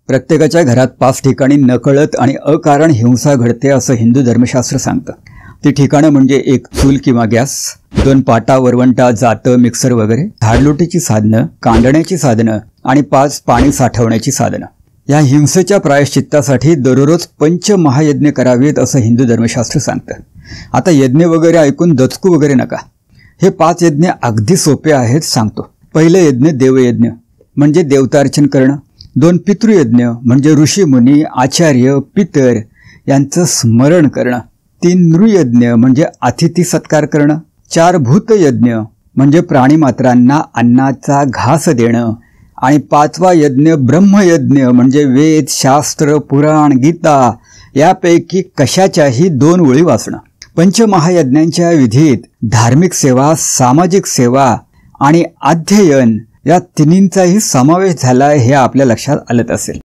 प्रत्येकाच्या घरात 5 ठिकाणी नकळत आणि अकारण हिंसा घडते असं हिंदू धर्मशास्त्र सांगतं। ती ठिकाणं म्हणजे 1 चूल किंवा गॅस, 2 पाटा, वरवंटा, जातं, मिक्सर वगैरे, झाडलोटीची साधनं, कांडण्याची साधनं आणि 5 पाणी साठवण्याची साधनं। या हिंसेच्या प्रायश्चित्तासाठी दररोज पंचमहायज्ञ करावेत असं हिंदू धर्मशास्त्र सांगतं। आता यज्ञ वगैरे ऐकून दचकू वगैरे नका। हे 5 यज्ञ अगदी सोपे आहेत, सांगतो। पहिले यज्ञ देवयज्ञ म्हणजे देवतार्चन करणं। 2 पितृयज्ञ म्हणजे ऋषी मुनी, आचार्य, पितर यांचं स्मरण करणं। 3 नृयज्ञ म्हणजे अतिथी सत्कार करणं। 4 भूतयज्ञ म्हणजे प्राणीमात्रांना अन्नाचा घास देणं। आणि 5वा यज्ञ ब्रह्मयज्ञ म्हणजे वेद, शास्त्र, पुराण, गीता यापैकी कशाच्याही 2 ओळी वाचणं। पंचमहायज्ञांच्या विधीत धार्मिक सेवा, सामाजिक सेवा आणि अध्ययन या तिन्हींचाही समावेश झाला हे आपल्या लक्षात आलंच असेल।